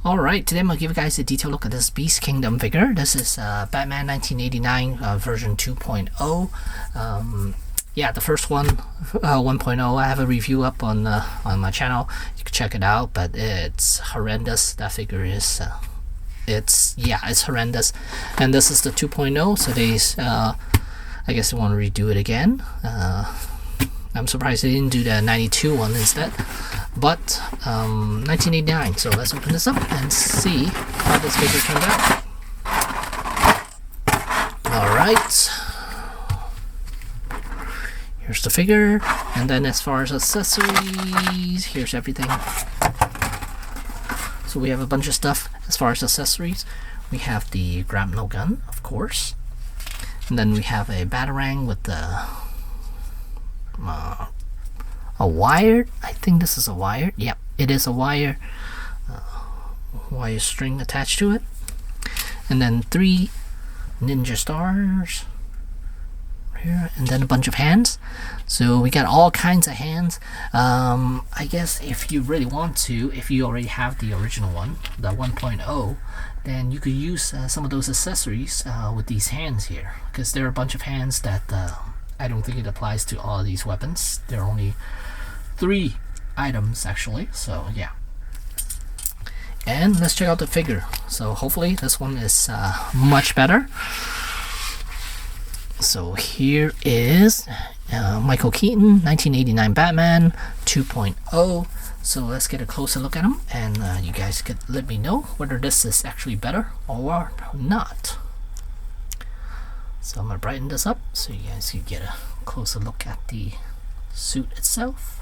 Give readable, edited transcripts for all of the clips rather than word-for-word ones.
Alright, today I'm going to give you guys a detailed look at this Beast Kingdom figure. This is Batman 1989 version 2.0. Yeah, the first one, 1.0, I have a review up on my channel. You can check it out, but it's horrendous. That figure is, it's horrendous. And this is the 2.0, so I guess they want to redo it again. I'm surprised they didn't do the 92 one instead. But 1989, so let's open this up and see how this figure turned out. Alright, here's the figure, and then as far as accessories, here's everything. So we have a bunch of stuff as far as accessories. We have the grapnel gun, of course, and then we have a batarang with the a wire. I think this is a wire. Yep, it is a wire string attached to it, and then 3 ninja stars here, and then a bunch of hands. So we got all kinds of hands. I guess if you really want to, if you already have the original one, the 1.0, then you could use some of those accessories with these hands here, because there are a bunch of hands that I don't think it applies to all of these weapons. There are only 3 items actually, so yeah. And let's check out the figure. So hopefully this one is much better. So here is Michael Keaton, 1989 Batman 2.0. So let's get a closer look at him, and you guys could let me know whether this is actually better or not. So I'm gonna brighten this up so you guys can get a closer look at the suit itself.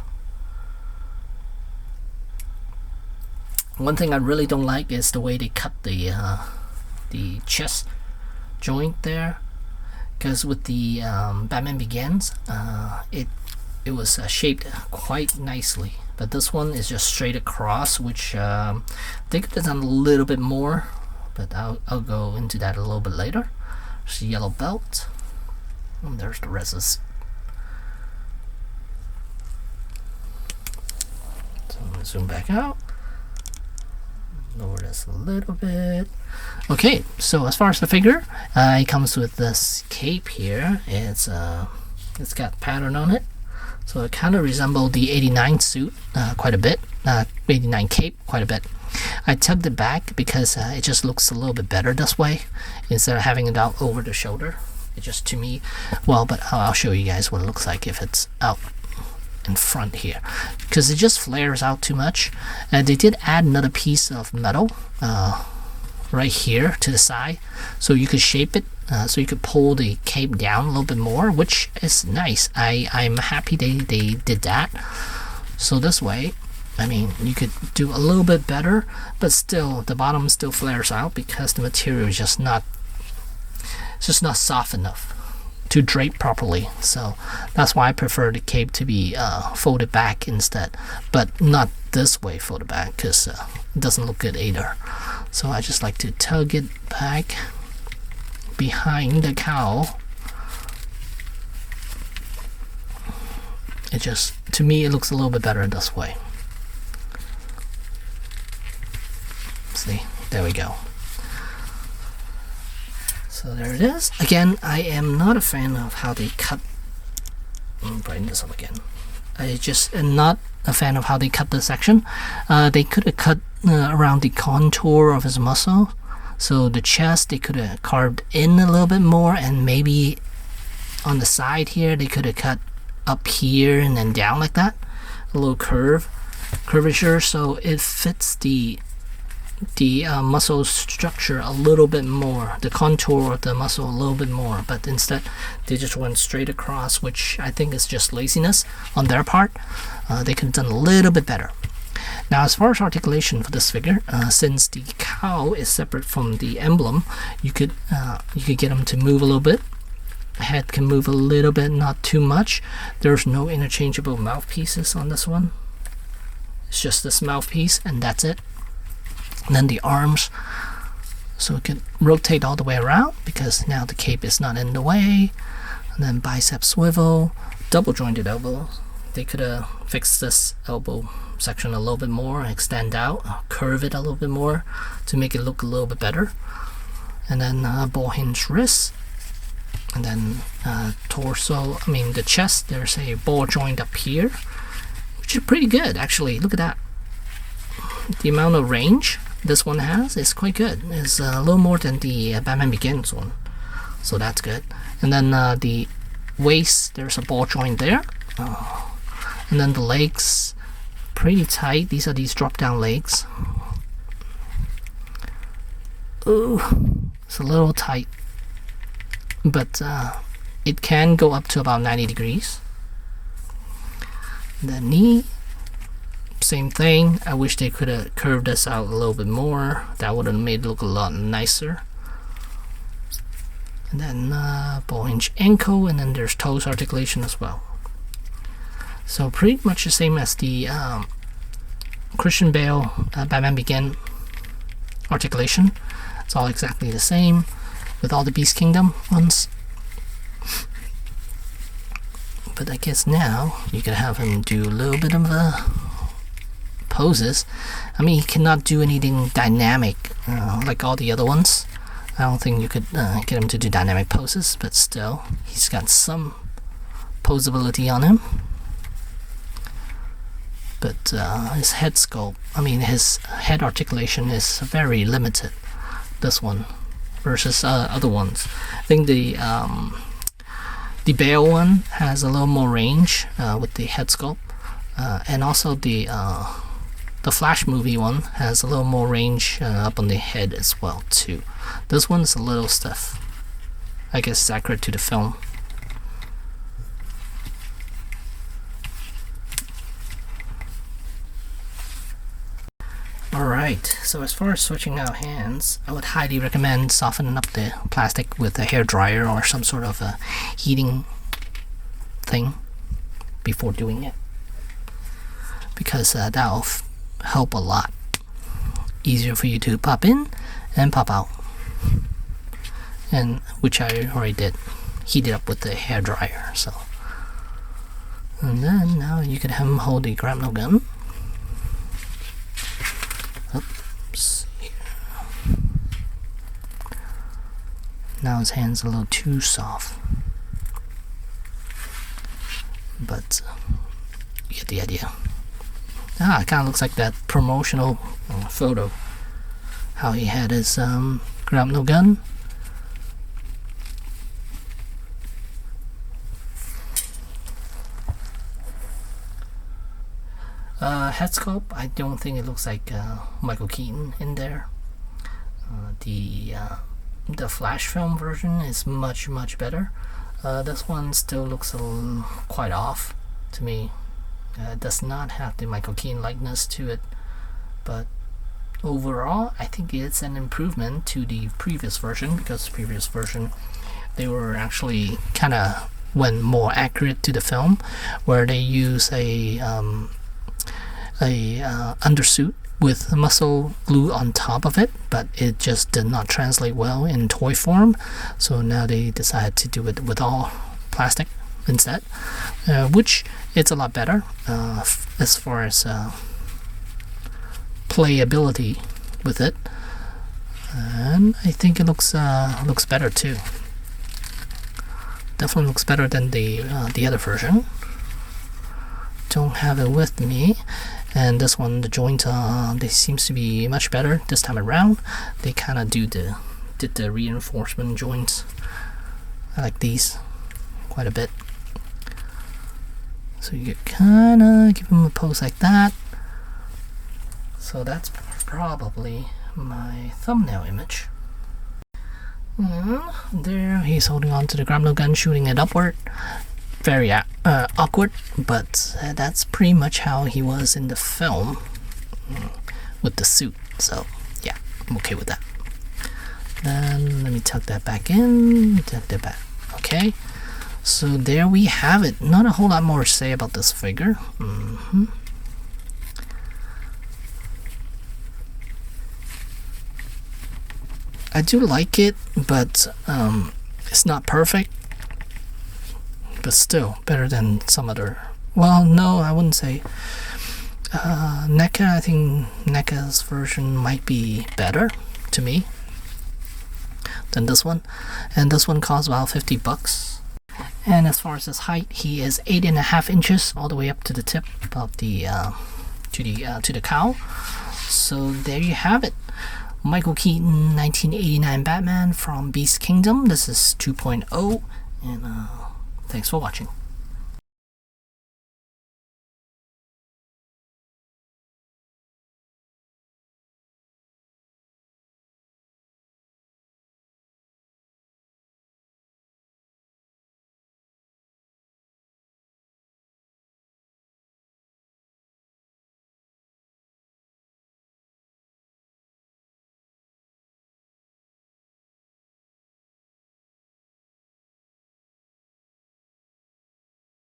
One thing I really don't like is the way they cut the chest joint there, because with the Batman Begins, it was shaped quite nicely, but this one is just straight across, which they could have done a little bit more, but I'll go into that a little bit later. There's the yellow belt, and there's the rest of the suit. So I'm gonna zoom back out. Lower this a little bit. Okay, so as far as the figure, it comes with this cape here. It's got pattern on it, so it kind of resembles the 89 suit quite a bit. 89 cape quite a bit. I tugged it back because it just looks a little bit better this way instead of having it out over the shoulder. It just, to me, well, but I'll show you guys what it looks like if it's out in front here, because it just flares out too much. And they did add another piece of metal right here to the side, so you could shape it, so you could pull the cape down a little bit more, which is nice. I'm happy they did that. So this way, I mean, you could do a little bit better, but still the bottom still flares out because the material is just not soft enough to drape properly. So that's why I prefer the cape to be folded back instead, but not this way folded back, because it doesn't look good either. So I just like to tug it back behind the cowl. It just, to me, it looks a little bit better this way. See, there we go. So there it is. Again, I am not a fan of how they cut. Let me brighten this up again. I just am not a fan of how they cut this section. They could have cut around the contour of his muscle. So the chest, they could have carved in a little bit more, and maybe on the side here, they could have cut up here and then down like that. A little curvature, so it fits the muscle structure a little bit more, the contour of the muscle a little bit more, but instead they just went straight across, which I think is just laziness on their part. They could have done a little bit better. Now, as far as articulation for this figure, since the cowl is separate from the emblem, you could get them to move a little bit. Head can move a little bit, not too much. There's no interchangeable mouthpieces on this one. It's just this mouthpiece, and that's it. And then the arms, so it can rotate all the way around because now the cape is not in the way. And then bicep swivel, double jointed elbow. They could have fixed this elbow section a little bit more, extend out, curve it a little bit more to make it look a little bit better. And then ball hinge wrist, and then torso, the chest, there's a ball joint up here, which is pretty good actually. Look at that. The amount of range this one has is quite good. It's a little more than the Batman Begins one, so that's good. And then the waist, there's a ball joint there. And then the legs, pretty tight. These are these drop down legs. Ooh, it's a little tight, but it can go up to about 90 degrees. The knee, same thing. I wish they could have curved this out a little bit more. That would have made it look a lot nicer. And then ball hinge ankle, and then there's toes articulation as well. So pretty much the same as the Christian Bale Batman Begin articulation. It's all exactly the same with all the Beast Kingdom ones. But I guess now you can have him do a little bit of poses. He cannot do anything dynamic like all the other ones. I don't think you could get him to do dynamic poses, but still, he's got some posability on him. But his head sculpt, his head articulation is very limited, this one, versus other ones. I think the Bale one has a little more range with the head sculpt, and also the Flash movie one has a little more range up on the head as well too. This one's a little stiff. I guess it's accurate to the film. Alright, so as far as switching out hands, I would highly recommend softening up the plastic with a hair dryer or some sort of a heating thing before doing it, because that'll help a lot. Easier for you to pop in and pop out, and which I already did, heat it up with the hair dryer. So, and then now you can have him hold the grapnel gun. Oops. Now his hand's a little too soft, but you get the idea. It kind of looks like that promotional photo, how he had his grapnel gun. Head sculpt, I don't think it looks like Michael Keaton in there. The Flash film version is much better. This one still looks quite off to me. It does not have the Michael Keaton likeness to it, but overall I think it's an improvement to the previous version, because the previous version they were actually kind of went more accurate to the film, where they use a undersuit with muscle glue on top of it, but it just did not translate well in toy form. So now they decided to do it with all plastic instead, which it's a lot better as far as playability with it, and I think it looks better too. Definitely looks better than the other version. Don't have it with me. And this one, the joint, they seems to be much better this time around. They kind of did the reinforcement joints. I like these quite a bit. So you kind of give them a pose like that. So that's probably my thumbnail image. And there, he's holding on to the grapnel gun, shooting it upward. Very awkward, but that's pretty much how he was in the film with the suit. So yeah, I'm okay with that. Then let me tuck that back in, tuck that back. Okay, so there we have it. Not a whole lot more to say about this figure. I do like it, but it's not perfect. But still better than some other. Well, no, I wouldn't say. NECA, I think NECA's version might be better to me than this one, and this one costs about $50. And as far as his height, he is 8.5 inches all the way up to the tip of the to the cowl. So there you have it, Michael Keaton 1989 Batman from Beast Kingdom. This is 2.0, and thanks for watching.